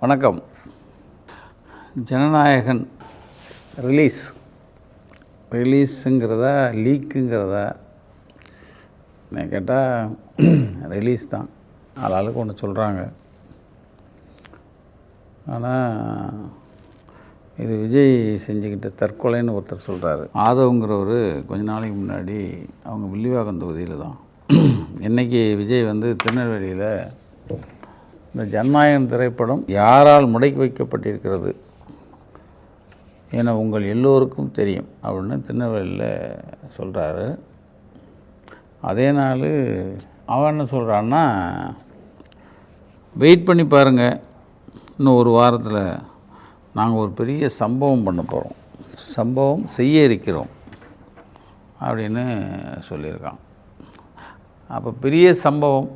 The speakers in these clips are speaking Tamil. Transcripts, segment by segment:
வணக்கம். ஜனநாயகன் ரிலீஸுங்கிறதா லீக்குங்கிறதா நான் கேட்டால் ரிலீஸ் தான். ஆளாளுக்கு ஒன்று சொல்கிறாங்க. ஆனால் இது விஜய் செஞ்சுக்கிட்ட தற்கொலைன்னு ஒருத்தர் சொல்கிறாரு. ஆதவங்கிறவர் கொஞ்ச நாளைக்கு முன்னாடி அவங்க வில்லிவாக்கம் தொகுதியில் தான் இன்றைக்கி விஜய் திருநெல்வேலியில் இந்த ஜனநாயகன் திரைப்படம் யாரால் முடக்கி வைக்கப்பட்டிருக்கிறது என உங்கள் எல்லோருக்கும் தெரியும் அப்படின்னு திருநெல்வேலியில் சொல்கிறாரு. அதே நாள் அவன் என்ன சொல்கிறான்னா, வெயிட் பண்ணி பாருங்கள், இன்னும் ஒரு வாரத்தில் நாங்கள் ஒரு பெரிய சம்பவம் பண்ண போகிறோம், சம்பவம் செய்ய இருக்கிறோம் அப்படின்னு சொல்லியிருக்கான். அப்போ பெரிய சம்பவம்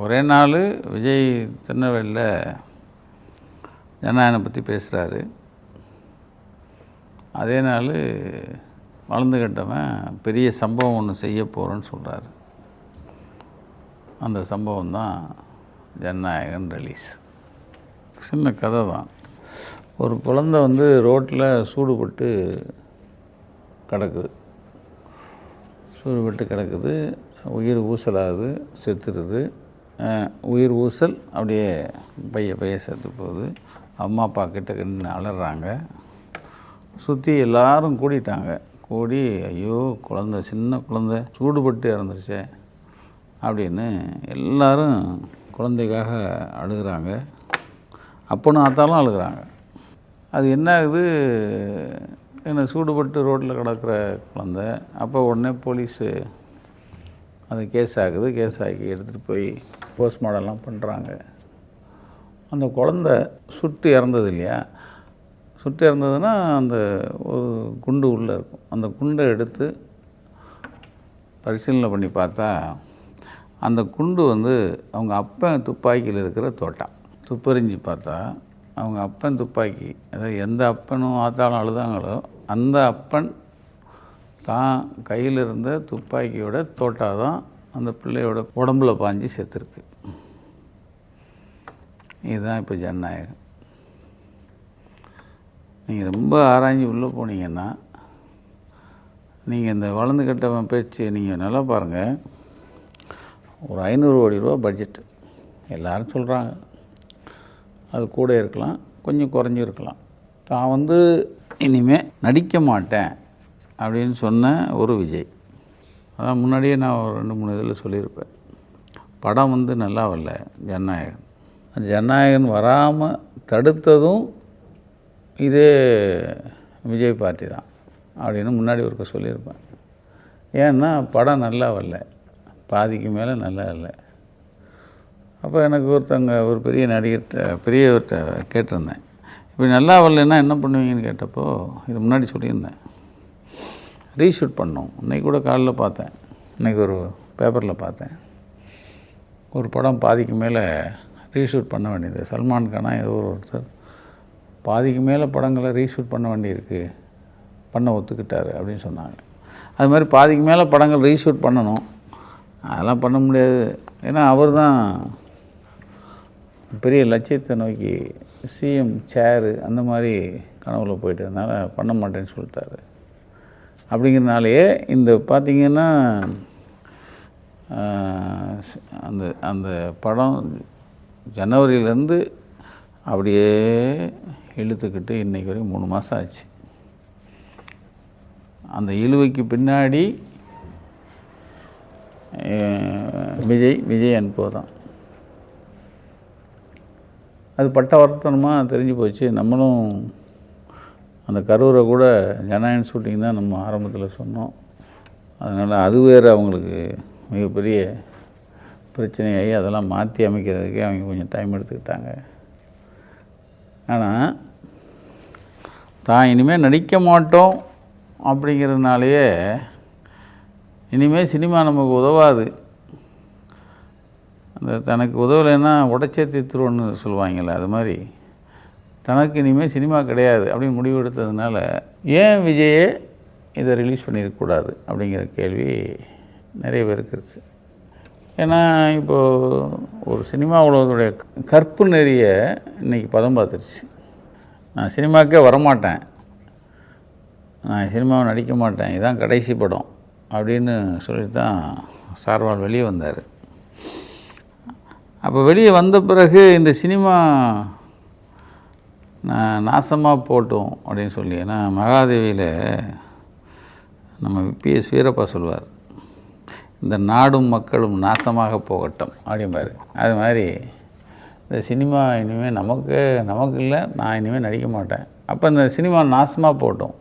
ஒரே நாள் விஜய் திருநெல்வேலியில் ஜனநாயகனை பற்றி பேசுகிறாரு. அதே நாள் வளர்ந்து கட்டவன் பெரிய சம்பவம் ஒன்று செய்ய போகிறேன்னு சொல்கிறாரு. அந்த சம்பவம் தான் ஜனநாயகன் ரிலீஸ். சின்ன கதை தான். ஒரு குழந்தை ரோட்டில் சூடுபட்டு கிடக்குது. உயிர் ஊசலாகுது, செத்துடுது. உயிர் ஊசல் அப்படியே பைய செத்து போகுது. அம்மா அப்பா கிட்ட நின்று அலறாங்க. சுற்றி எல்லாரும் கூடிட்டாங்க. கூடி ஐயோ சின்ன குழந்தை சூடுபட்டு இறந்துருச்சே அப்படின்னு எல்லாரும் குழந்தைக்காக அழுகிறாங்க. அப்பனும் ஆத்தாலும் அழுகிறாங்க. அது என்ன ஆகுது, என்ன சூடுபட்டு ரோட்டில் கிடக்கிற குழந்தை. அப்போ உடனே போலீஸு அது கேஸ் ஆக்கி எடுத்துகிட்டு போய் போஸ்ட்மார்ட்டம்லாம் பண்ணுறாங்க. அந்த குழந்தை சுட்டு இறந்தது இல்லையா, சுட்டு இறந்ததுன்னா அந்த ஒரு குண்டு உள்ளே இருக்கும். அந்த குண்டை எடுத்து பரிசீலனை பண்ணி பார்த்தா அந்த குண்டு அவங்க அப்பன் துப்பாக்கியில் இருக்கிற தோட்டா. துப்பறிஞ்சு பார்த்தா அவங்க அப்பன் துப்பாக்கி, அதாவது எந்த அப்பனும் ஆத்தாலும் அழுதாங்களோ அந்த அப்பன் தான் கையில் இருந்த துப்பாக்கியோட தோட்டா தான் அந்த பிள்ளையோட உடம்புல பாஞ்சு செத்துருக்கு. இதுதான் இப்போ ஜனநாயகம். நீங்கள் ரொம்ப ஆராய்ச்சி உள்ளே போனீங்கன்னா நீங்கள் இந்த வளர்ந்து கட்டவன் பேச்சு நீங்கள் நல்லா பாருங்கள். ஒரு 500 கோடி ரூபா பட்ஜெட்டு எல்லோரும் சொல்கிறாங்க. அது கூட இருக்கலாம், கொஞ்சம் குறைஞ்சி இருக்கலாம். நான் இனிமேல் நடிக்க மாட்டேன் அப்படின்னு சொன்ன ஒரு விஜய். அதான் முன்னாடியே நான் ஒரு 2-3 இதில் சொல்லியிருப்பேன். படம் நல்லா வரல. ஜனநாயகன் வராமல் தடுத்ததும் இதே விஜய் பார்ட்டி தான் அப்படின்னு முன்னாடி ஒருக்க சொல்லியிருப்பேன். ஏன்னா படம் நல்லா வரல, பாதிக்கு மேலே நல்லா இல்லை. அப்போ எனக்கு ஒரு பெரிய நடிகர்கிட்ட பெரியவர்கிட்ட கேட்டிருந்தேன், இப்படி நல்லா வரலன்னா என்ன பண்ணுவீங்கன்னு கேட்டப்போ இது முன்னாடி சொல்லியிருந்தேன், ரீஷூட் பண்ணோம். இன்றைக்கி கூட காலைல பார்த்தேன், இன்றைக்கி ஒரு பேப்பரில் பார்த்தேன், ஒரு படம் பாதிக்கு மேலே ரீஷூட் பண்ண வேண்டியது. சல்மான் கானா ஏதோ ஒருத்தர் பாதிக்கு மேலே படங்களை ரீஷூட் பண்ண வேண்டியிருக்கு, பண்ண ஒத்துக்கிட்டாரு அப்படின்னு சொன்னாங்க. அது மாதிரி பாதிக்கு மேலே படங்கள் ரீஷூட் பண்ணணும். அதெல்லாம் பண்ண முடியாது. ஏன்னா அவர் தான் பெரிய லட்சியத்தை நோக்கி சிஎம் சேரு அந்த மாதிரி கனவுல போயிட்டதுனால பண்ண மாட்டேன்னு சொல்லிட்டாரு. அப்படிங்கிறனாலேயே இந்த பார்த்திங்கன்னா அந்த படம் ஜனவரியிலேருந்து அப்படியே இழுத்துக்கிட்டு இன்றைக்கி வரைக்கும் 3 மாதம் ஆச்சு. அந்த இழுவைக்கு பின்னாடி விஜய் அன்போ தான். அது பட்ட வருத்தனமாக தெரிஞ்சு போச்சு. நம்மளும் அந்த கரூரை கூட ஜனநாயகன் ஷூட்டிங் தான் நம்ம ஆரம்பத்தில் சொன்னோம். அதனால் அது வேறு அவங்களுக்கு மிகப்பெரிய பிரச்சனையாகி அதெல்லாம் மாற்றி அமைக்கிறதுக்கே அவங்க கொஞ்சம் டைம் எடுத்துக்கிட்டாங்க. ஆனால் தான் இனிமேல் நடிக்க மாட்டோம் அப்படிங்கிறதுனாலேயே இனிமேல் சினிமா நமக்கு உதவாது, தனக்கு உதவலைன்னா உடச்சே தீர்த்துருவோன்னு சொல்லுவாங்கள்ல, அது மாதிரி தனக்கு இனிமேல் சினிமா கிடையாது அப்படின்னு முடிவு எடுத்ததுனால ஏன் விஜயே இதை ரிலீஸ் பண்ணியிருக்கக்கூடாது அப்படிங்கிற கேள்வி நிறைய பேருக்கு இருக்குது. ஏன்னா இப்போது ஒரு சினிமா உலகத்துடைய கற்பு நெறிய இன்றைக்கி பதம் பார்த்துருச்சு. நான் சினிமாவுக்கே வரமாட்டேன், நான் சினிமாவை நடிக்க மாட்டேன், இதுதான் கடைசி படம் அப்படின்னு சொல்லிட்டு தான் சார்வால் வெளியே வந்தார். அப்போ வெளியே வந்த பிறகு இந்த சினிமா நாசமாக போட்டோம் அப்படின்னு சொல்லி, ஏன்னா மகாதேவியில் நம்ம பிஎஸ் வீரப்பா சொல்லுவார், இந்த நாடும் மக்களும் நாசமாக போகட்டும் அப்படிம்பார். அது மாதிரி இந்த சினிமா இனிமேல் நமக்கு இல்லை, நான் இனிமேல் நடிக்க மாட்டேன், அப்போ இந்த சினிமா நாசமாக போட்டோம்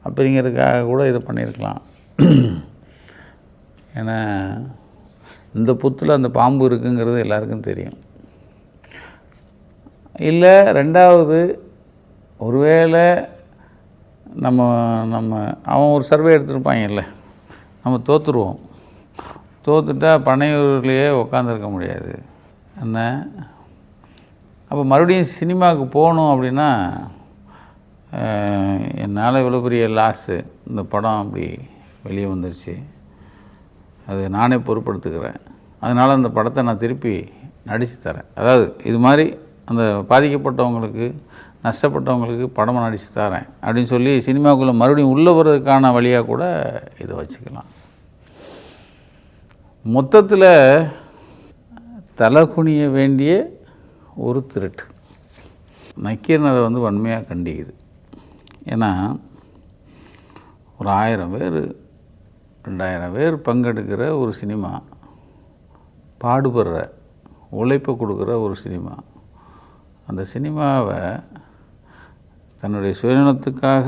அப்படிங்கிறதுக்காக கூட இதை பண்ணியிருக்கலாம். ஏன்னா இந்த புத்தில் அந்த பாம்பு இருக்குங்கிறது எல்லாருக்கும் தெரியும். இல்லை ரெண்டாவது, ஒருவேளை நம்ம அவன் ஒரு சர்வே எடுத்துருப்பாங்கல்ல, நம்ம தோற்றுருவோம், தோற்றுட்டா பனையூர்லேயே உட்காந்துருக்க முடியாது என்ன. அப்போ மறுபடியும் சினிமாவுக்கு போகணும் அப்படின்னா என்னால் இவ்வளோ பெரிய லாஸு, இந்த படம் அப்படி வெளியே வந்துருச்சு, அது நானே பொறுப்படுத்துக்கிறேன், அதனால் அந்த படத்தை நான் திருப்பி நடித்து தரேன், அதாவது இது மாதிரி அந்த பாதிக்கப்பட்டவங்களுக்கு நஷ்டப்பட்டவங்களுக்கு படமாக நடித்து தரேன் அப்படின்னு சொல்லி சினிமாவுக்குள்ளே மறுபடியும் உள்ளே வர்றதுக்கான வழியாக கூட இதை வச்சுக்கலாம். மொத்தத்தில் தலை குனிய வேண்டிய ஒரு திருட்டு. நக்கீரன் அதை வன்மையாக கண்டிக்குது. ஏன்னா ஒரு 1000 பேர் 2000 பேர் பங்கெடுக்கிற ஒரு சினிமா, பாடுபடுற உழைப்பை கொடுக்குற ஒரு சினிமா, அந்த சினிமாவை தன்னுடைய சுயநலத்துக்காக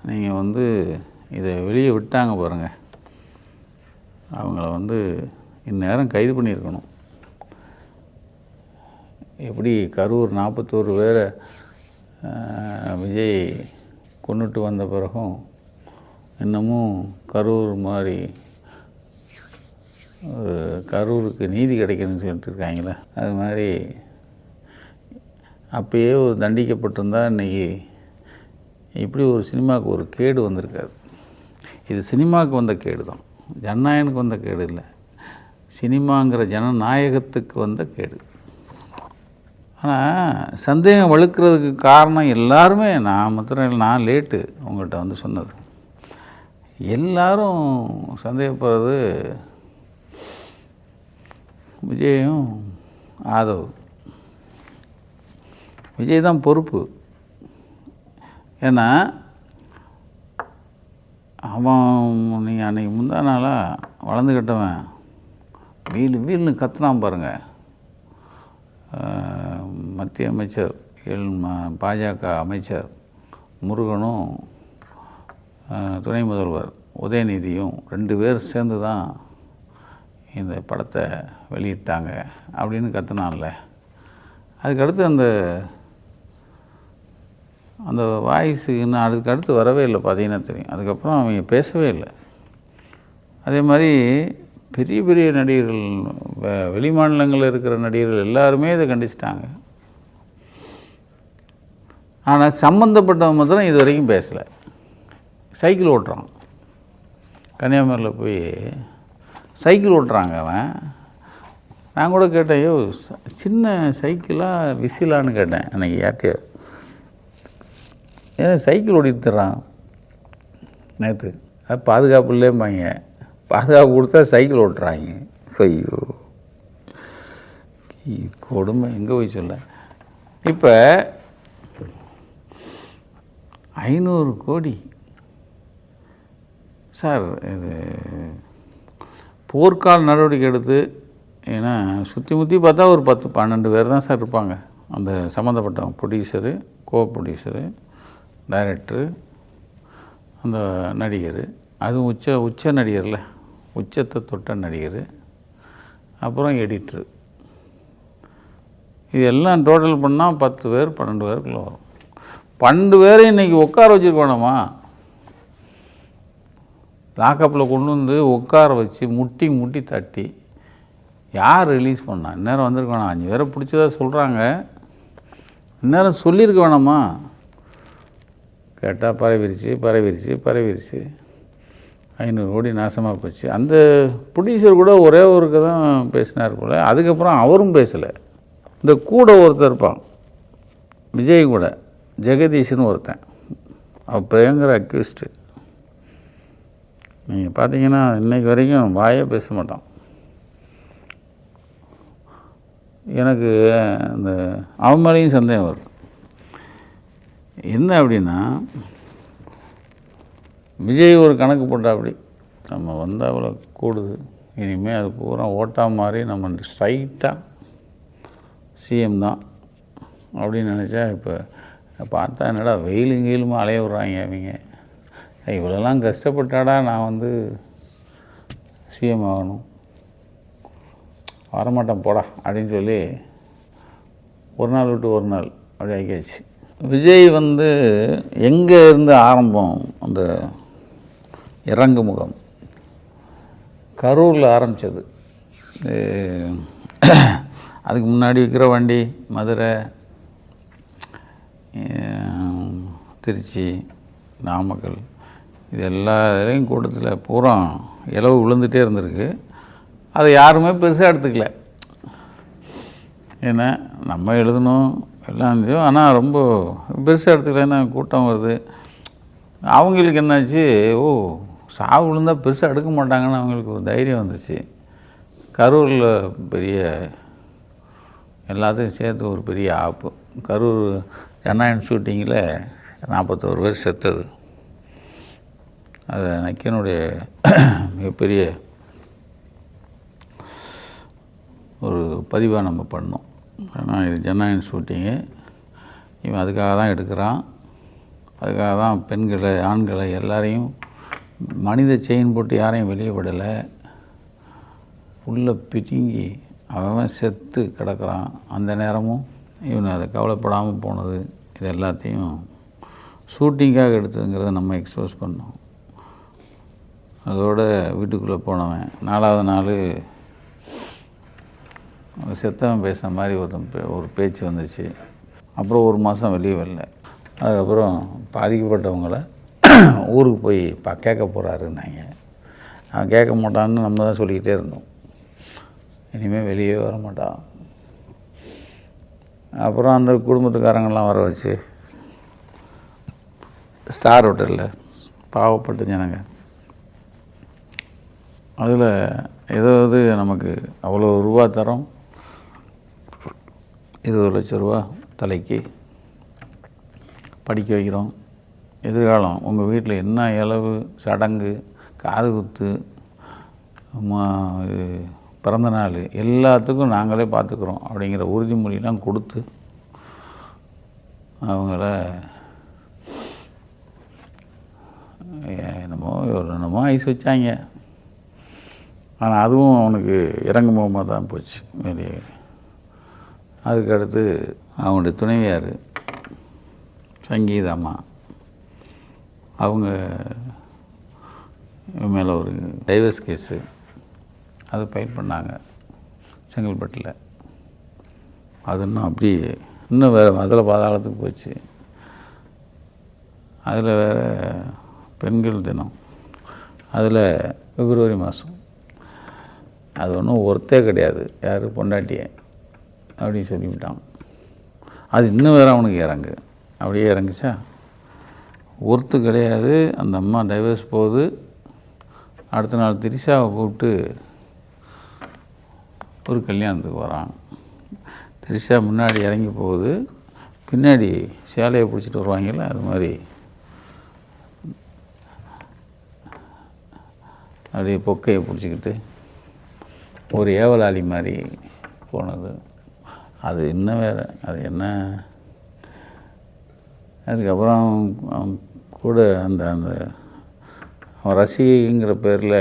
நீங்கள் இதை வெளியே விட்டாங்க பாருங்கள், அவங்கள இந்நேரம் கைது பண்ணியிருக்கணும். எப்படி கரூர் 41 பேரை விஜய் கொண்டுட்டு வந்த பிறகும் இன்னமும் கரூர் மாதிரி ஒரு கரூருக்கு நீதி கிடைக்கணும்னு சொல்லிட்டு இருக்காங்களே, அது மாதிரி அப்பயே ஒரு தண்டிக்கப்பட்டிருந்தால் இன்றைக்கி இப்படி ஒரு சினிமாவுக்கு ஒரு கேடு வந்திருக்காது. இது சினிமாவுக்கு வந்த கேடு தான், ஜனநாயகனுக்கு வந்த கேடு இல்லை, சினிமாங்கிற ஜனநாயகத்துக்கு வந்த கேடு. ஆனால் சந்தேகம் வலுக்கிறதுக்கு காரணம் எல்லாருமே, நான் மாத்திரம் இல்லை, நான் லேட்டு உங்கள்கிட்ட சொன்னது, எல்லாரும் சந்தேகப்படுறது விஜயும் ஆதவ். விஜய் தான் பொறுப்பு. ஏன்னா அவன் நீங்கள் அன்றைக்கி முந்தா நாளாக வளர்ந்துக்கிட்டவன் வீல்னு கத்துனான் பாருங்கள். மத்திய அமைச்சர் பாஜக அமைச்சர் முருகனும் துணை முதல்வர் உதயநிதியும் 2 பேர் சேர்ந்து தான் இந்த படத்தை வெளியிட்டாங்க அப்படின்னு கத்துனான்ல. அதுக்கடுத்து அந்த வாய்ஸு இன்னும் அதுக்கடுத்து வரவே இல்லை, பார்த்தீங்கன்னா தெரியும். அதுக்கப்புறம் அவங்க பேசவே இல்லை. அதே மாதிரி பெரிய பெரிய நடிகர்கள், வெளி மாநிலங்களில் இருக்கிற நடிகர்கள் எல்லாருமே இதை கண்டிச்சிட்டாங்க. ஆனால் சம்மந்தப்பட்டவங்க மாத்திரம் இது வரைக்கும் பேசலை. சைக்கிள் ஓட்டுறான், கன்னியாகுமரியில் போய் சைக்கிள் ஓட்டுறாங்க அவன். நான் கூட கேட்டேன், ஐயோ சின்ன சைக்கிளாக விசிலான்னு கேட்டேன் அன்றைக்கி யார்கிட்டயோ. ஏன்னா சைக்கிள் ஓடிட்டுறான் நேற்று, அது பாதுகாப்பு இல்லைம்பாங்க, பாதுகாப்பு கொடுத்தா சைக்கிள் ஓட்டுறாங்க. ஐயோ கொடுமை எங்கே போய் சொல்ல. இப்போ 500 கோடி சார், இது போர்க்கால நடவடிக்கை எடுத்து, ஏன்னா சுற்றி முற்றி பார்த்தா ஒரு 10-12 பேர் தான் சார் இருப்பாங்க அந்த சம்மந்தப்பட்டவங்க, ப்ரொடியூசரு, கோ ப்ரொடியூசரு, டைரக்டரு, அந்த நடிகர், அதுவும் உச்ச நடிகரில் உச்சத்தை தொட்ட நடிகர், அப்புறம் எடிட்ரு, இது எல்லாம் டோட்டல் பண்ணால் 10 பேர் 12 பேருக்குள்ளே வரும். 12 பேரையும் இன்றைக்கி உட்கார வச்சுருக்கோணுமா, லாக்கப்பில் கொண்டு உட்கார வச்சு முட்டி தட்டி யார் ரிலீஸ் பண்ணா? இந்நேரம் வந்திருக்கணும். 5 பேரை பிடிச்சதா சொல்கிறாங்க, இந்நேரம் சொல்லியிருக்க வேணாமா? கேட்டால் பரவிருச்சு. 500 கோடி நாசமாக போச்சு. அந்த ப்ரொடியூசர் கூட ஒரே ஒருக்கு தான் பேசினார் போல். அதுக்கப்புறம் அவரும் பேசலை. இந்த கூட ஒருத்தர் இருப்பான் விஜய் கூட, ஜெகதீஷ்னு ஒருத்தன், அவன் பயங்கர அக்யூஸ்டு. நீங்கள் பார்த்தீங்கன்னா இன்றைக்கு வரைக்கும் வாயே பேச மாட்டான். எனக்கு அந்த அவன் மேலேயும் சந்தேகம் வருது. என்ன அப்படின்னா, விஜய் ஒரு கணக்கு போட்டா அப்படி நம்ம வந்தால் அவ்வளோ கூடுது, இனிமேல் அது பூரா ஓட்டா மாதிரி நம்ம ஸ்ட்ரைட்டாக சிஎம் தான் அப்படின்னு நினச்சா, இப்போ பார்த்தா என்னடா வெயிலும் கீழுமா அலைய விட்றாங்க அவங்க. இவ்வளோலாம் கஷ்டப்பட்டாடா நான் வந்து சிஎம் ஆகணும், வரமாட்டேன் போடா அப்படின்னு சொல்லி ஒரு நாள் விட்டு ஒரு நாள் அப்படி ஆக்கியாச்சு. விஜய் வந்து எங்கே இருந்து ஆரம்பம், அந்த இறங்கு முகம் கரூரில் ஆரம்பித்தது. அதுக்கு முன்னாடி விற்கிற வண்டி மதுரை, திருச்சி, நாமக்கல், இது எல்லாரையும் கூட்டத்தில் பூரா இலவு விழுந்துகிட்டே இருந்திருக்கு. அதை யாருமே பெருசாக எடுத்துக்கல. ஏன்னா நம்ம எழுதணும் எல்லாம் இருந்துச்சோம், ஆனால் ரொம்ப பெருசாக எடுத்துக்கலன்னா கூட்டம் வருது. அவங்களுக்கு என்னாச்சு, ஓ சாவு விழுந்தால் பெருசாக எடுக்க மாட்டாங்கன்னு அவங்களுக்கு ஒரு தைரியம் வந்துச்சு. கரூரில் பெரிய எல்லாத்தையும் சேர்த்து ஒரு பெரிய ஆப்பு. கரூர் ஜனநாயகம் ஷூட்டிங்கில் 41 பேர் செத்தது. அது நக்கியனுடைய மிகப்பெரிய ஒரு பதிவாக நம்ம பண்ணோம். ஏன்னா இது ஜனநாயகம் ஷூட்டிங்கு, இவன் அதுக்காக தான் எடுக்கிறான். அதுக்காக தான் பெண்களை, ஆண்களை எல்லாரையும் மனித செயின் போட்டு யாரையும் வெளியே விடலை. உள்ளே பிரிங்கி அவன் செத்து கிடக்கிறான். அந்த நேரமும் இவனை அதை கவலைப்படாமல் போனது, இது எல்லாத்தையும் ஷூட்டிங்காக எடுத்ததுங்கிறத நம்ம எக்ஸ்போஸ் பண்ணோம். அதோட வீட்டுக்குள்ளே போனவன் 4வது நாள் செத்தவன் பேசுகிற மாதிரி ஒரு பேச்சு வந்துச்சு. அப்புறம் 1 மாதம் வெளியே வரல. அதுக்கப்புறம் பாதிக்கப்பட்டவங்கள ஊருக்கு போய் கேட்க போகிறாருன்னாங்க. அவன் கேட்க மாட்டான்னு நம்ம தான் சொல்லிக்கிட்டே இருந்தோம், இனிமேல் வெளியே வர மாட்டான். அப்புறம் அந்த குடும்பத்துக்காரங்கள்லாம் வர வச்சு ஸ்டார் ஹோட்டலில் பாவப்பட்ட ஜனங்க, அதில் ஏதாவது நமக்கு அவ்வளோ ரூபா தரோம், 20 லட்சம் ரூபா தலைக்கு படிக்க வைக்கிறோம், எதிர்காலம் உங்கள் வீட்டில் என்ன இளவு சடங்கு, காது குத்து, பிறந்த நாள் எல்லாத்துக்கும் நாங்களே பார்த்துக்குறோம் அப்படிங்கிற உறுதிமொழியெலாம் கொடுத்து அவங்கள என்னமோ ஐஸ் வச்சாங்க. ஆனால் அதுவும் அவனுக்கு இறங்கு முகமாக தான் போச்சு வெளியே. அதுக்கடுத்து அவனுடைய துணைவியார் சங்கீதாம்மா, அவங்க மேலே ஒரு டைவர்ஸ் கேஸு அது ஃபைல் பண்ணாங்க செங்கல்பட்டில். அது இன்னும் அப்படி இன்னும் வேறு அதில் பாதாளத்துக்கு போச்சு. அதில் வேறு பெண்கள் தினம், அதில் பிப்ரவரி மாதம், அது ஒன்றும் ஒருத்தே கிடையாது, யார் பொண்டாட்டியே அப்படின்னு சொல்லிவிட்டான். அது இன்னும் வேறு அவனுக்கு இறங்கு, அப்படியே இறங்குச்சா, ஒருத்து கிடையாது. அந்த அம்மா டைவர்ஸ் போகுது. அடுத்த நாள் திரிஷாவை கூப்பிட்டு ஒரு கல்யாணத்துக்கு வரான். திரிஷா முன்னாடி இறங்கி போகுது, பின்னாடி சேலையை பிடிச்சிட்டு வருவாங்கல்ல, அது மாதிரி அப்படியே பொக்கையை பிடிச்சிக்கிட்டு ஒரு ஏவலாளி மாதிரி போனது. அது இன்னும் வேறு, அது என்ன. அதுக்கப்புறம் கூட அந்த அந்த அவன் ரசிகைங்கிற பேரில்,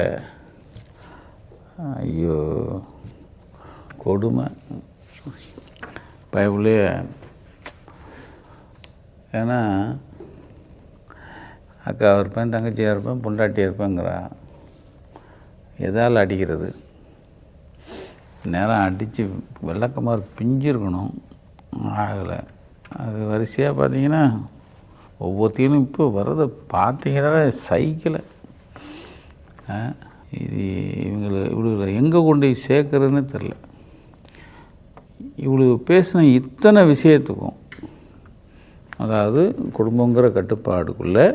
ஐயோ கொடுமை பயவுலே. ஏன்னா அக்கா இருப்பேன், தங்கச்சியாக இருப்பேன், பொண்டாட்டியாக இருப்பேங்கிறா. எதால் அடிக்கிறது? நேரம் அடித்து வெள்ளக்கமாறு பிஞ்சிருக்கணும், ஆகலை. அது வரிசையாக பார்த்தீங்கன்னா ஒவ்வொருத்தையும் இப்போ வர்றதை பார்த்தீங்கன்னா சைக்கிளை இது இவங்களை எங்கே கொண்டு போய் சேர்க்குறதுன்னு தெரில. இவளுக்கு பேசின இத்தனை விஷயத்துக்கும், அதாவது குடும்பங்கிற கட்டுப்பாடுக்குள்ளே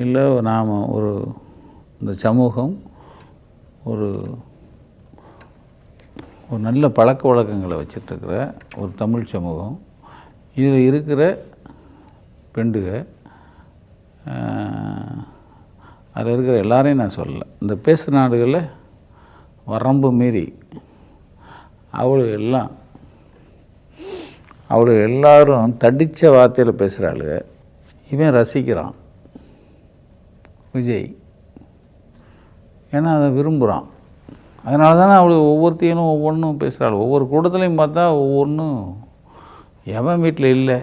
இல்லை நாம் இந்த சமூகம் ஒரு நல்ல பழக்க வழக்கங்களை வச்சிட்ருக்கிற ஒரு தமிழ் சமூகம், இதில் இருக்கிற பெண்டுக, அதில் இருக்கிற எல்லாரையும் நான் சொல்லலை. இந்த பேசு நாடுகளில் வரம்பு மீறி அவளுக்கு எல்லாரும் தடித்த வார்த்தையில் பேசுகிறாளுங்க. இவன் ரசிக்கிறான் விஜய், ஏன்னா அதை விரும்புகிறான். அதனால தானே அவளுக்கு ஒவ்வொருத்தையும் ஒவ்வொன்றும் பேசுகிறாள். ஒவ்வொரு கூட்டத்துலையும் பார்த்தா ஒவ்வொன்றும் எவன் வீட்டில் இல்லை,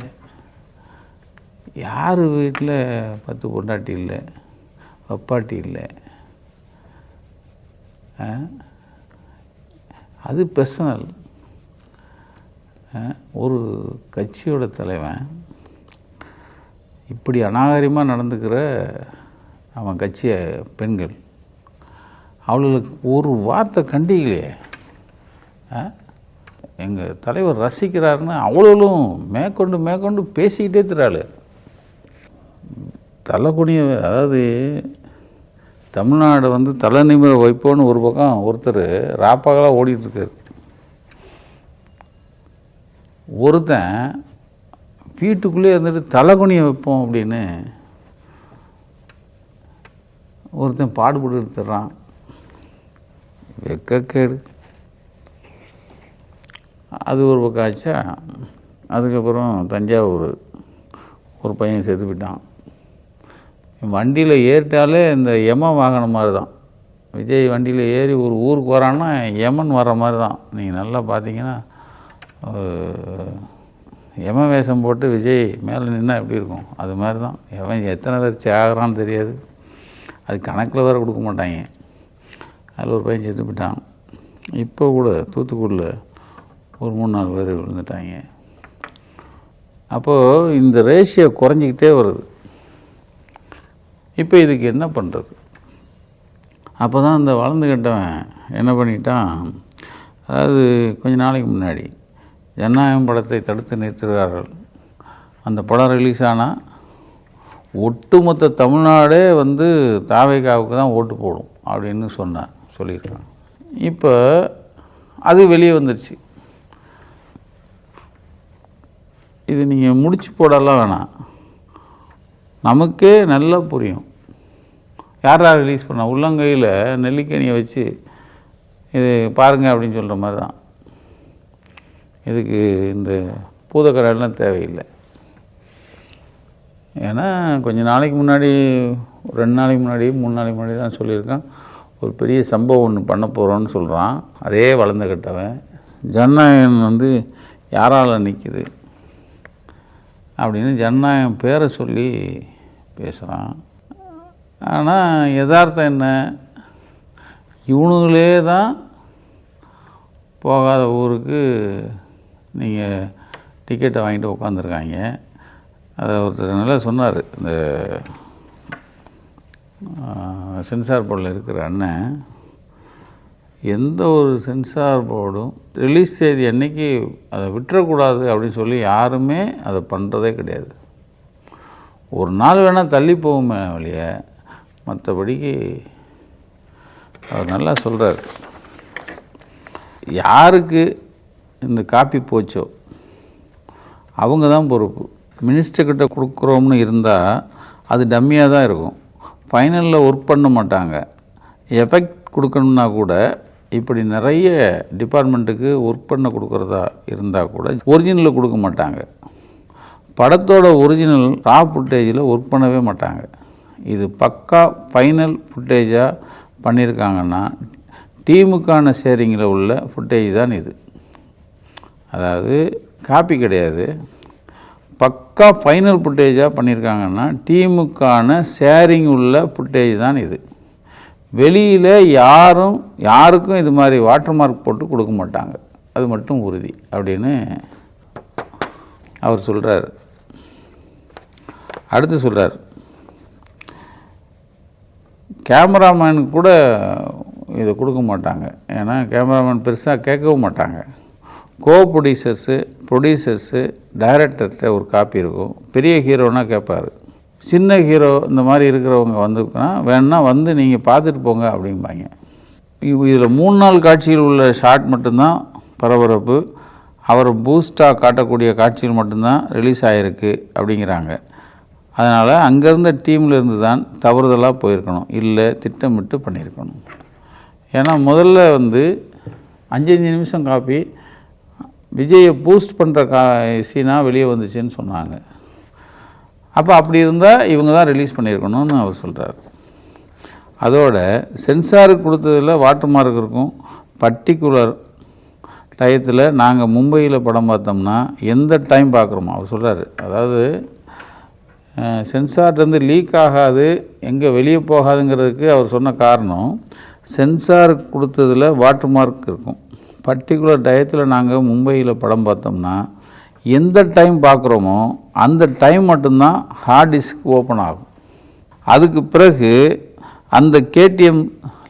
யார் வீட்டில் 10 பொண்டாட்டி இல்லை, வப்பாட்டி இல்லை, அது பர்சனல். ஒரு கட்சியோட தலைவன் இப்படி அநாகரிகமாக நடந்துக்கிற அவன் கட்சியை பெண்கள் அவளுக்கு ஒரு வார்த்தை கண்டிக்கலையே. எங்கள் தலைவர் ரசிக்கிறாருன்னு அவளும் மேற்கொண்டு பேசிக்கிட்டே திராள். தலைக்குனிய, அதாவது தமிழ்நாடு தலை நிமிர வைப்போன்னு ஒரு பக்கம் ஒருத்தர் ராப்பகலாக ஓடிட்டுருக்காரு. ஒருத்தன் வீட்டுக்குள்ளே இருந்துட்டு தலைக்குனிய வைப்போம் அப்படின்னு ஒருத்தன் பாடுபட்டு எடுத்துடுறான். வெக்கக்கேடு. அது ஒரு பக்கம் ஆச்சா. அதுக்கப்புறம் தஞ்சாவூர் ஒரு பையன் செத்து போயிட்டான். வண்டியில் ஏறிட்டாலே இந்த யமன் வாகனம் மாதிரி தான். விஜய் வண்டியில் ஏறி ஒரு ஊருக்கு வரான்னா யமன் வர்ற மாதிரி தான். நீங்கள் நல்லா பார்த்தீங்கன்னா யம வேஷம் போட்டு விஜய் மேலே நின்னா எப்படி இருக்கும், அது மாதிரி தான். எவன் எத்தனை பேர் ஆகிறான்னு தெரியாது. அது கணக்கில் வேறு கொடுக்க மாட்டாங்க. அதில் ஒரு பையன் செத்து போயிட்டான். இப்போ கூட தூத்துக்குடியில் ஒரு 3-4 பேர் விழுந்துட்டாங்க. அப்போது இந்த ரேஷியோ குறைஞ்சிக்கிட்டே வருது. இப்போ இதுக்கு என்ன பண்ணுறது? அப்போ தான் இந்த வளர்ந்துக்கிட்டவன் என்ன பண்ணிட்டான், அதாவது கொஞ்ச நாளைக்கு முன்னாடி ஜனநாயகம் படத்தை தடுத்து நிறுத்துகிறார்கள். அந்த படம் ரிலீஸ் ஆனால் ஒட்டுமொத்த தமிழ்நாடே தாவேகாவுக்கு தான் ஓட்டு போடும் அப்படின்னு சொல்லியிருக்கான். இப்போ அது வெளியே வந்துடுச்சு. இது நீங்கள் முடிச்சு போடலாம் வேணாம், நமக்கே நல்லா புரியும். யார் ரிலீஸ் பண்ண உள்ளங்கையில் நெல்லிக்கனியை வச்சு இது பாருங்கள் அப்படின்னு சொல்கிற மாதிரி தான். இதுக்கு இந்த பூதக்கரெல்லாம் தேவையில்லை. ஏன்னா கொஞ்சம் நாளைக்கு முன்னாடி, 2 நாளைக்கு முன்னாடி 3 நாளைக்கு முன்னாடி தான் சொல்லியிருக்கான், ஒரு பெரிய சம்பவம் ஒன்று பண்ண போகிறோன்னு சொல்கிறான். அதே வளர்ந்து கட்டவன் ஜனநாயகம் யாரால் நிற்கிது அப்படின்னு ஜனநாயகம் பேரை சொல்லி பேசுகிறான். ஆனால் யதார்த்தம் என்ன, இவனுங்களே தான் போகாத ஊருக்கு நீங்கள் டிக்கெட்டை வாங்கிட்டு உட்காந்துருக்காங்க. அதை ஒருத்தர் நல்லா சொன்னார். இந்த சென்சார் போர்டில் இருக்கிற அண்ணன், எந்த ஒரு சென்சார் போர்டும் ரிலீஸ் தேதி அன்னைக்கு அதை விட்டுறக்கூடாது அப்படின்னு சொல்லி யாருமே அதை பண்ணுறதே கிடையாது. ஒரு நாள் வேணால் தள்ளி போகுமே வழிய, மற்றபடிக்கு அவர் நல்லா சொல்கிறார். யாருக்கு இந்த காப்பி போச்சோ அவங்க தான் பொறுப்பு. மினிஸ்டர்கிட்ட கொடுக்குறோம்னு இருந்தால் அது டம்மியாக தான் இருக்கும், ஃபைனலில் ஒர்க் பண்ண மாட்டாங்க. எஃபெக்ட் கொடுக்கணும்னா கூட இப்படி நிறைய டிபார்ட்மெண்ட்டுக்கு ஒர்க் பண்ண கொடுக்குறதா இருந்தால் கூட ஒரிஜினலில் கொடுக்க மாட்டாங்க. படத்தோட ஒரிஜினல் ரா ஃபுட்டேஜில் ஒர்க் பண்ணவே மாட்டாங்க. இது பக்கா ஃபைனல் ஃபுட்டேஜாக பண்ணியிருக்காங்கன்னா டீமுக்கான ஷேரிங்கில் உள்ள ஃபுட்டேஜ் தான் இது. அதாவது காப்பி கிடையாது, பக்கா ஃபைனல் ஃபுட்டேஜாக பண்ணியிருக்காங்கன்னா டீமுக்கான ஷேரிங் உள்ள ஃபுட்டேஜ் தான் இது. வெளியில் யாருக்கும் இது மாதிரி வாட்டர் மார்க் போட்டு கொடுக்க மாட்டாங்க, அது மட்டும் உறுதி அப்படின்னு அவர் சொல்கிறார். அடுத்து சொல்கிறார், கேமராமேனுக்கு கூட இதை கொடுக்க மாட்டாங்க. ஏன்னா கேமராமேன் பெருசாக கேட்கவும் மாட்டாங்க. ப்ரொடியூசர்ஸு டைரக்டர்கிட்ட ஒரு காப்பி இருக்கும். பெரிய ஹீரோனா கேட்பார். சின்ன ஹீரோ இந்த மாதிரி இருக்கிறவங்க வந்துன்னா வேணுன்னா வந்து நீங்கள் பார்த்துட்டு போங்க அப்படிம்பாங்க. இதில் 3 நாள் காட்சியில் உள்ள ஷாட் மட்டும்தான் பரபரப்பு. அவர் பூஸ்டாக காட்டக்கூடிய காட்சிகள் மட்டும்தான் ரிலீஸ் ஆகிருக்கு அப்படிங்கிறாங்க. அதனால் அங்கேருந்த டீமில் இருந்து தான் தவறுதலாக போயிருக்கணும், இல்லை திட்டமிட்டு பண்ணியிருக்கணும். ஏன்னா முதல்ல வந்து 5 நிமிஷம் காப்பி விஜயை பூஸ்ட் பண்ணுற சீனாக வெளியே வந்துச்சுன்னு சொன்னாங்க. அப்போ அப்படி இருந்தால் இவங்க தான் ரிலீஸ் பண்ணியிருக்கணும்னு அவர் சொல்கிறார். அதோட சென்சாருக்கு கொடுத்ததில் வாட்டர் மார்க் இருக்கும். பர்டிகுலர் டயத்தில் நாங்கள் மும்பையில் படம் பார்த்தோம்னா எந்த டைம் பார்க்குறோமோ அவர் சொல்கிறார். அதாவது சென்சார்லேருந்து லீக் ஆகாது, எங்கே வெளியே போகாதுங்கிறதுக்கு அவர் சொன்ன காரணம், சென்சாருக்கு கொடுத்ததில் வாட்டர் மார்க் இருக்கும். பர்டிகுலர் டயத்தில் நாங்கள் மும்பையில் படம் பார்த்தோம்னா எந்த டைம் பார்க்குறோமோ அந்த டைம் மட்டும்தான் ஹார்ட் டிஸ்க் ஓப்பன் ஆகும். அதுக்கு பிறகு அந்த கேடிஎம்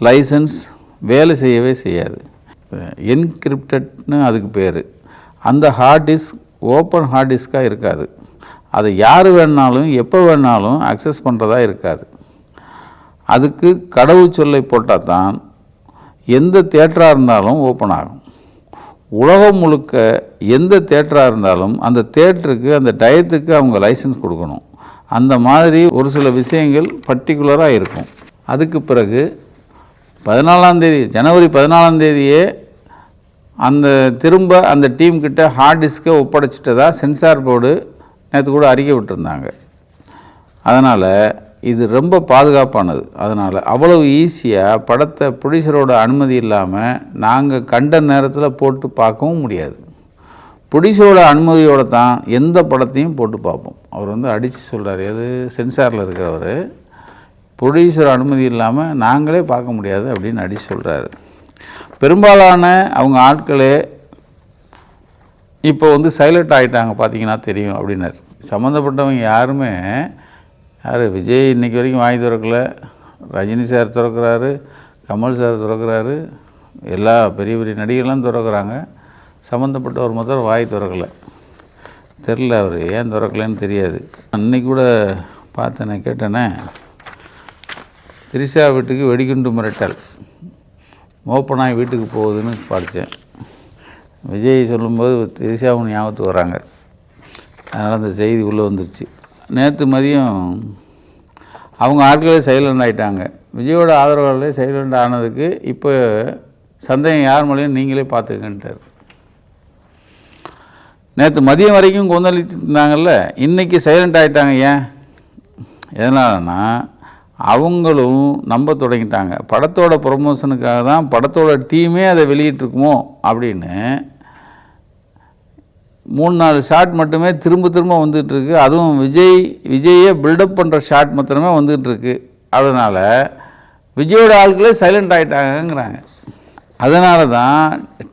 லைசன்ஸ் வேலை செய்யவே செய்யாது. என்கிரிப்டட்னு அதுக்கு பேர். அந்த ஹார்ட் டிஸ்க் ஓப்பன் ஹார்ட் டிஸ்காக இருக்காது. அதை யார் வேணாலும் எப்போ வேணாலும் அக்சஸ் பண்ணுறதா இருக்காது. அதுக்கு கடவுச்சொல்லை போட்டால் தான் எந்த தியேட்டராக இருந்தாலும் ஓப்பன் ஆகும். உலகம் முழுக்க எந்த தியேட்டராக இருந்தாலும் அந்த தியேட்டருக்கு அந்த டயத்துக்கு அவங்க லைசன்ஸ் கொடுக்கணும். அந்த மாதிரி ஒரு சில விஷயங்கள் பர்டிகுலராக இருக்கும். அதுக்கு பிறகு 14ஆம் தேதி ஜனவரி 14ஆம் தேதியே திரும்ப அந்த டீம்கிட்ட ஹார்ட் டிஸ்கை ஒப்படைச்சிட்டதா சென்சார் போர்டு நேற்று கூட அறிக்கை விட்டுருந்தாங்க. அதனால் இது ரொம்ப பாதுகாப்பானது. அதனால் அவ்வளவு ஈஸியாக படத்தை ப்ரொடியூசரோட அனுமதி இல்லாமல் நாங்கள் கண்ட நேரத்தில் போட்டு பார்க்கவும் முடியாது. ப்ரொடியூசரோட அனுமதியோடு தான் எந்த படத்தையும் போட்டு பார்ப்போம். அவர் வந்து அடித்து சொல்கிறார், எது சென்சாரில் இருக்கிறவர், ப்ரொடியூசர் அனுமதி இல்லாமல் நாங்களே பார்க்க முடியாது அப்படின்னு அடித்து சொல்கிறாரு. பெரும்பாலான அவங்க ஆட்களே இப்போ வந்து சைலண்ட் ஆகிட்டாங்க, பார்த்தீங்கன்னா தெரியும் அப்படின்னாரு. சம்மந்தப்பட்டவங்க யாருமே விஜய் இன்றைக்கி வரைக்கும் வாங்கி திறக்கலை, ரஜினி சார் திறக்கிறாரு, கமல் சார் திறக்கிறாரு, எல்லா பெரிய பெரிய நடிகர்லாம் திறக்கிறாங்க. சம்மந்தப்பட்டவர் முதல் வாய் திறக்கலை. தெரில அவர் ஏன் திறக்கலைன்னு தெரியாது. அன்றைக்கி கூட பார்த்தேனே கேட்டேனே, திரிஷா வீட்டுக்கு வெடிகுண்டு மிரட்டல், மோப்பனாய் வீட்டுக்கு போகுதுன்னு படித்தேன். விஜய் சொல்லும்போது திரிஷாவும் ஞாபகத்துக்கு வராங்க. அதனால் அந்த செய்தி உள்ளே வந்துருச்சு. நேற்று மதியம் அவங்க ஆட்களே சைலண்ட் ஆகிட்டாங்க. விஜயோட ஆதரவாளர்களே சைலண்ட் ஆனதுக்கு இப்போ சந்தேகம் யார் மேலேயும் நீங்களே பார்த்துக்கன்ட்டார். நேற்று மதியம் வரைக்கும் கொந்தளித்து இருந்தாங்கல்ல, இன்றைக்கி சைலண்ட் ஆகிட்டாங்க. ஏன்? எதனாலன்னா அவங்களும் நம்ப தொடங்கிட்டாங்க. படத்தோட ப்ரொமோஷனுக்காக தான் படத்தோட டீமே அதை வெளியிட்டிருக்குமோ அப்படின்னு 3-4 ஷாட் மட்டுமே திரும்ப வந்துகிட்ருக்கு. அதுவும் விஜயை பில்டப் பண்ணுற ஷாட் மாத்திரமே வந்துகிட்ருக்கு. அதனால் விஜயோட ஆட்களே சைலண்ட் ஆகிட்டாங்கங்கிறாங்க. அதனால தான்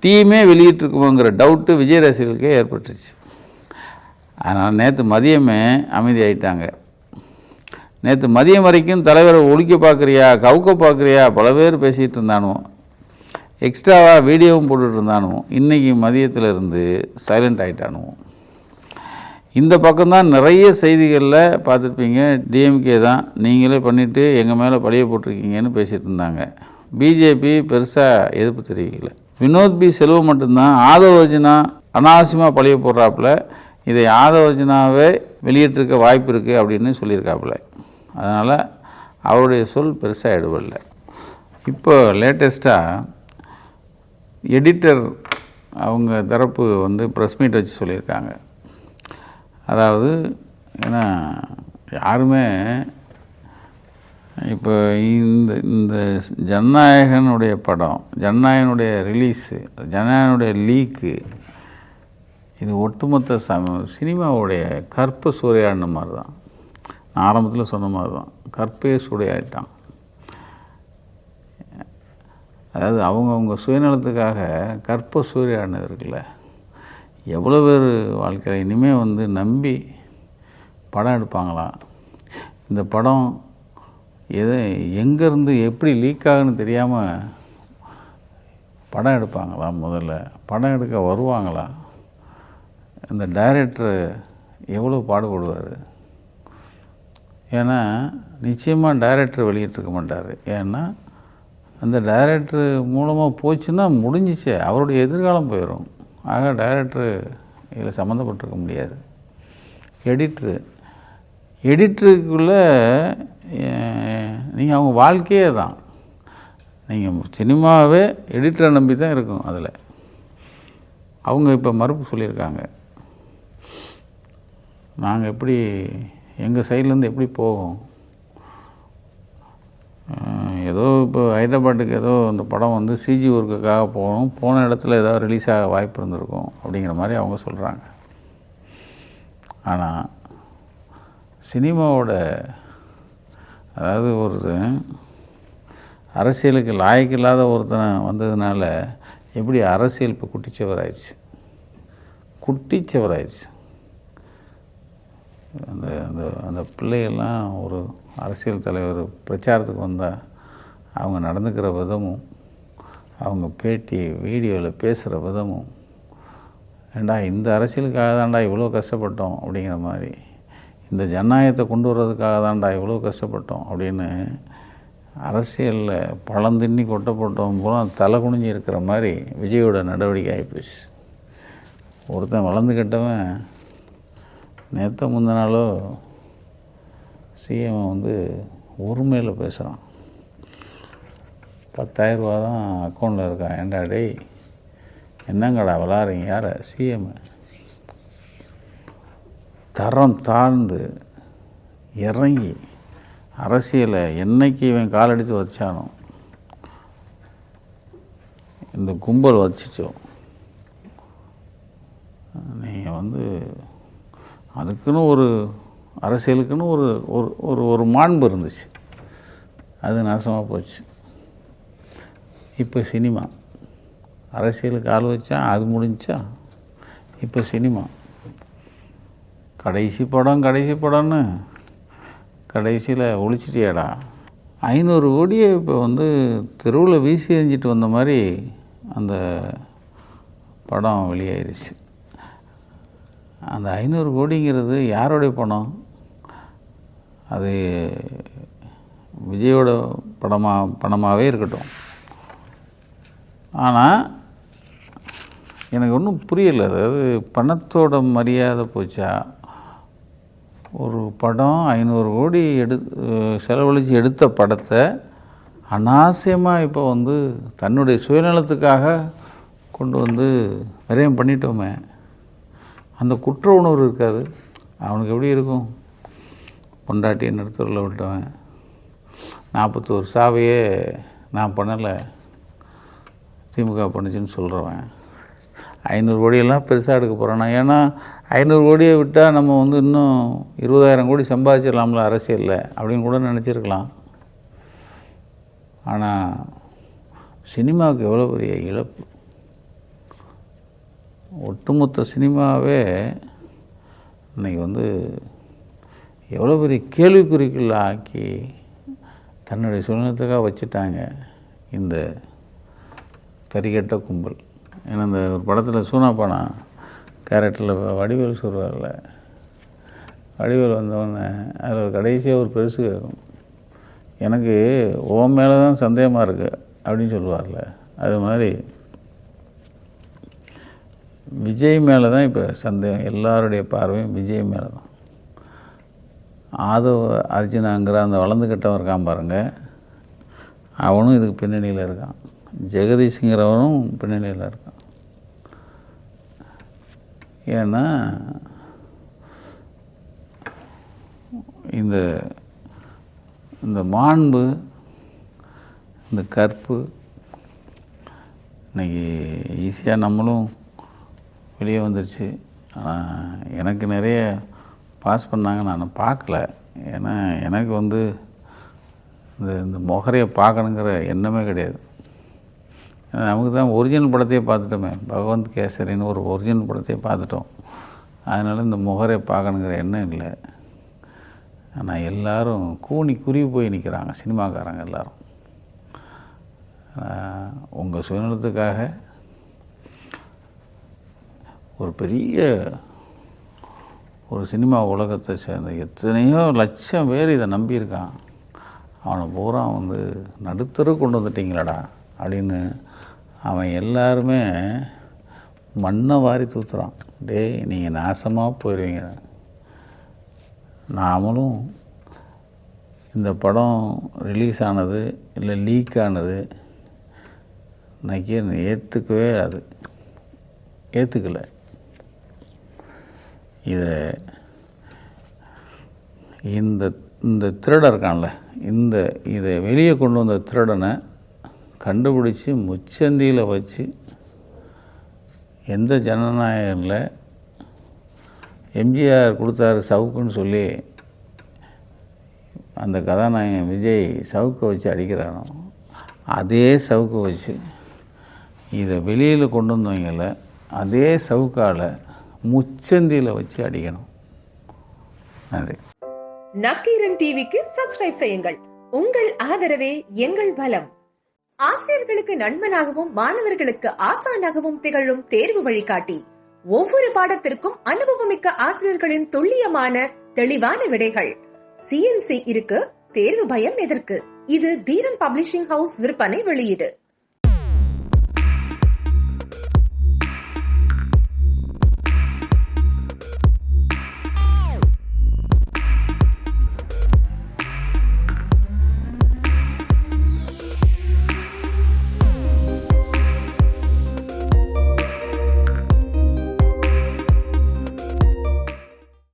டீமே வெளியிட்டிருக்குமோங்கிற டவுட்டு விஜய் ரசிகர்களுக்கே ஏற்பட்டுருச்சு. அதனால் நேற்று மதியமே அமைதியாகிட்டாங்க. நேற்று மதியம் வரைக்கும் தலைவரை ஒழிக்க பார்க்குறியா, கவுக்க பார்க்குறியா, பல பேர் பேசிகிட்டு இருந்தானுவோம். எக்ஸ்ட்ராவாக வீடியோவும் போட்டுட்டு இருந்தானுவோம். இன்றைக்கி மதியத்தில் இருந்து சைலண்ட் ஆகிட்டானுவோம். இந்த பக்கம்தான் நிறைய செய்திகளில் பார்த்துருப்பீங்க, டிஎம்கே தான் நீங்களே பண்ணிவிட்டு எங்கள் மேலே பழிய போட்டிருக்கீங்கன்னு பேசிகிட்டு இருந்தாங்க. பிஜேபி பெருசாக எதிர்ப்பு தெரிவிக்கலை. வினோத் பி செல்வம் மட்டும்தான் ஆதவர்ஜுனா அனாவசியமாக பழிய போடுறாப்புல, இதை ஆதவர்ஜுனாவே வெளியிட்டிருக்க வாய்ப்பு இருக்குது அப்படின்னு சொல்லியிருக்காப்புல. அதனால் அவருடைய சொல் பெருசாக எடுபடல. இப்போ லேட்டஸ்ட்டாக எடிட்டர் அவங்க தரப்பு வந்து ப்ரெஸ் மீட் வச்சு சொல்லியிருக்காங்க. அதாவது ஏன்னா யாருமே இப்போ இந்த ஜனநாயகனுடைய படம், ஜனநாயகனுடைய ரிலீஸு, ஜனநாயகனுடைய லீக்கு, இது ஒட்டுமொத்த சினிமாவுடைய கற்ப சூறையாடின மாதிரி தான். நான் ஆரம்பத்தில் சொன்ன மாதிரி தான், கற்பே சூறையாயிட்டான். அதாவது அவங்கவுங்க சுயநலத்துக்காக கற்ப சூறையாடினது இருக்குல்ல, எவ்வளோ பேர் வாழ்க்கையில் இனிமேல் வந்து நம்பி படம் எடுப்பாங்களா? இந்த படம் எங்கேருந்து எப்படி லீக் ஆகுன்னு தெரியாமல் படம் எடுப்பாங்களா? முதல்ல படம் எடுக்க வருவாங்களா? இந்த டைரக்டர் எவ்வளோ பாடுபடுவார்? ஏன்னா நிச்சயமாக டைரக்டர் வெளியிட்டிருக்க மாட்டார். ஏன்னா அந்த டைரக்டர் மூலமாக போச்சுன்னா முடிஞ்சிச்சு, அவருடைய எதிர்காலம் போயிடும். ஆக டைரக்டர் இதில் சம்மந்தப்பட்டிருக்க முடியாது. எடிட்டருக்குள்ளே நீங்கள் அவங்க வாழ்க்கையே தான். நீங்கள் சினிமாவே எடிட்டரை நம்பி தான் இருக்கும். அதில் அவங்க இப்போ மறுப்பு சொல்லியிருக்காங்க. நாங்கள் எப்படி எங்கள் சைட்லேருந்து எப்படி போகும்? ஏதோ இப்போ ஹைதராபாத்துக்கு ஏதோ அந்த படம் வந்து சிஜி ஒர்க்குக்காக போகணும், போன இடத்துல ஏதாவது ரிலீஸ் ஆக வாய்ப்பு இருந்திருக்கும் அப்படிங்கிற மாதிரி அவங்க சொல்கிறாங்க. ஆனால் சினிமாவோட அதாவது ஒருத்தன் அரசியலுக்கு லாயக்கில்லாத ஒருத்தனை வந்ததுனால எப்படி அரசியல் இப்போ குட்டிச்சவராயிடுச்சு. அந்த அந்த அந்த பிள்ளைகள்லாம் ஒரு அரசியல் தலைவர் பிரச்சாரத்துக்கு வந்தால் அவங்க நடந்துக்கிற விதமும், அவங்க பேட்டி வீடியோவில் பேசுகிற விதமும், ஏண்டா இந்த அரசியலுக்காக தான்டா இவ்வளோ கஷ்டப்பட்டோம் அப்படிங்கிற மாதிரி, இந்த ஜனநாயகத்தை கொண்டு வர்றதுக்காக தான்டா இவ்வளோ கஷ்டப்பட்டோம் அப்படின்னு அரசியலில் பழந்திண்ணி கொட்டப்பட்டவன் போல தலை குனிஞ்சு இருக்கிற மாதிரி விஜயோட நடவடிக்கை ஆகிப்போச்சு. ஒருத்தன் வளர்ந்துக்கிட்டவன் நேற்று முந்தின நாளோ சிஎம் வந்து உரிமையில் பேசுகிறான். 10,000 ரூபா தான் அக்கௌண்ட்டில் இருக்கான். ஏண்டா டேய் என்னங்கடா விளாட்றீங்க? யார? சிஎம் தரம் தாழ்ந்து இறங்கி அரசியலை என்னைக்கு இவன் காலடித்து வச்சானோ, இந்த கும்பல் வச்சிச்சோ, நீங்கள் வந்து அதுக்குன்னு ஒரு அரசியலுக்குன்னு ஒரு ஒரு ஒரு மாண்பு இருந்துச்சு, அது நாசமாக போச்சு. இப்போ சினிமா அரசியலுக்கு ஆள் வச்சா அது முடிஞ்சா, இப்போ சினிமா கடைசி படம்னு கடைசியில் ஒழிச்சிட்டியாடா. 500 கோடியை இப்போ வந்து தெருவில் வீசி எறிஞ்சிட்டு வந்த மாதிரி அந்த படம் வெளியாயிருச்சு. அந்த 500 கோடிங்கிறது யாருடைய பணம்? அது விஜயோட பணமாகவே இருக்கட்டும். ஆனால் எனக்கு ஒன்றும் புரியலை. அதாவது பணத்தோட மரியாதை போச்சா? ஒரு படம் 500 கோடி செலவழித்து எடுத்த படத்தை அனாவசியமாக இப்போ வந்து தன்னுடைய சுயநலத்துக்காக கொண்டு வந்து விரயம் பண்ணிட்டோமே, அந்த குற்ற உணர்வு இருக்காது அவனுக்கு? எப்படி இருக்கும்? பொண்டாட்டியை நிறுத்தூரில் விட்டவன், 41 சாவையே நான் பண்ணலை திமுக பண்ணுச்சுன்னு சொல்கிறவன் 500 கோடியெல்லாம் பெருசாக எடுக்க போகிறானா? ஏன்னா 500 கோடியை விட்டால் நம்ம வந்து இன்னும் 20,000 கோடி சம்பாதிச்சிடலாம்ல அரசியலில் அப்படின்னு கூட நினச்சிருக்கலாம். ஆனால் சினிமாவுக்கு எவ்வளோ பெரிய இழப்பு. ஒட்டுமொத்த சினிமாவே இன்றைக்கி வந்து எவ்வளோ பெரிய கேள்விக்குறிக்குள்ள ஆக்கி தன்னுடைய சுதந்திரத்துக்காக வச்சுட்டாங்க இந்த தறிகட்ட கும்பல். ஏன்னா இந்த ஒரு படத்தில் சூனாப்பானா கேரக்டரில் வடிவேல் சொல்கிறார்ல, வடிவேல் வந்தவொடனே அதில் கடைசியாக ஒரு பெருசு கேட்கும், எனக்கு ஓம் மேலே தான் சந்தேகமாக இருக்குது அப்படின்னு சொல்லுவார்ல. அது மாதிரி விஜய் மேலே தான் இப்போ சந்தேகம். எல்லாருடைய பார்வையும் விஜய் மேலே தான். ஆதவ் அர்ஜுனாங்கிற அந்த வளர்ந்துக்கிட்டவன் இருக்கான் பாருங்கள், அவனும் இதுக்கு பின்னணியில் இருக்கான். ஜெகதீஷுங்கிறவனும் பின்னணியில் இருக்கான். ஏன்னா இந்த மாண்பு, இந்த கற்பு இன்றைக்கி ஈஸியாக நம்மளும் வெளியே வந்துருச்சு. ஆனால் எனக்கு நிறைய பாஸ் பண்ணாங்க, நான் பார்க்கல. ஏன்னா எனக்கு வந்து இந்த மொகரையை பார்க்கணுங்கிற எண்ணமே கிடையாது. நமக்கு தான் ஒரிஜினல் படத்தையே பார்த்துட்டோமே, பகவந்த் கேசரின்னு ஒரு ஒரிஜினல் படத்தையே பார்த்துட்டோம். அதனால் இந்த முகரை பார்க்கணுங்கிற எண்ணம் இல்லை. ஆனால் எல்லாரும் கூனி குருவி போய் நிற்கிறாங்க, சினிமாக்காரங்க எல்லாரும். உங்கள் சுயநலத்துக்காக ஒரு பெரிய ஒரு சினிமா உலகத்தை சேர்ந்த எத்தனையோ லட்சம் பேர் இதை நம்பியிருக்கான். அவனை பூரா நடுத்தரு கொண்டு வந்துட்டீங்களாடா அப்படின்னு அவன் எல்லாருமே மண்ணை வாரி தூத்துறான். டேய், நீங்கள் நாசமாக போயிடுவீங்க. நாமளும் இந்த படம் ரிலீஸ் ஆனது இல்லை லீக் ஆனது நக்கீரன் ஏற்றுக்கலை. இந்த திருடன் இருக்கான்ல, இதை வெளியே கொண்டு வந்த திருடனை கண்டுபிடிச்சி முச்சந்தியில் வச்சு, எந்த ஜனநாயகத்தில் எம்ஜிஆர் கொடுத்தாரு சவுக்குன்னு சொல்லி அந்த கதாநாயகன் விஜய் சவுக்கை வச்சு அடிக்கிறானோ, அதே சவுக்கை வச்சு இதை வெளியில் கொண்டு வந்தவங்கள அதே சவுக்கால் முச்சந்தியில் வச்சு அடிக்கணும். நன்றி. நக்கீரன் டிவிக்கு சப்ஸ்கிரைப் செய்யுங்கள். உங்கள் ஆதரவே எங்கள் பலம். ஆசிரியர்களுக்கு நண்பனாகவும் மாணவர்களுக்கு ஆசானாகவும் திகழும் தேர்வு வழிகாட்டி. ஒவ்வொரு பாடத்திற்கும் அனுபவமிக்க ஆசிரியர்களின் துல்லியமான தெளிவான விடைகள். CNC இருக்கு, தேர்வு பயம் எதற்கு? இது தீரன் பப்ளிஷிங் ஹவுஸ் விற்பனை வெளியீடு.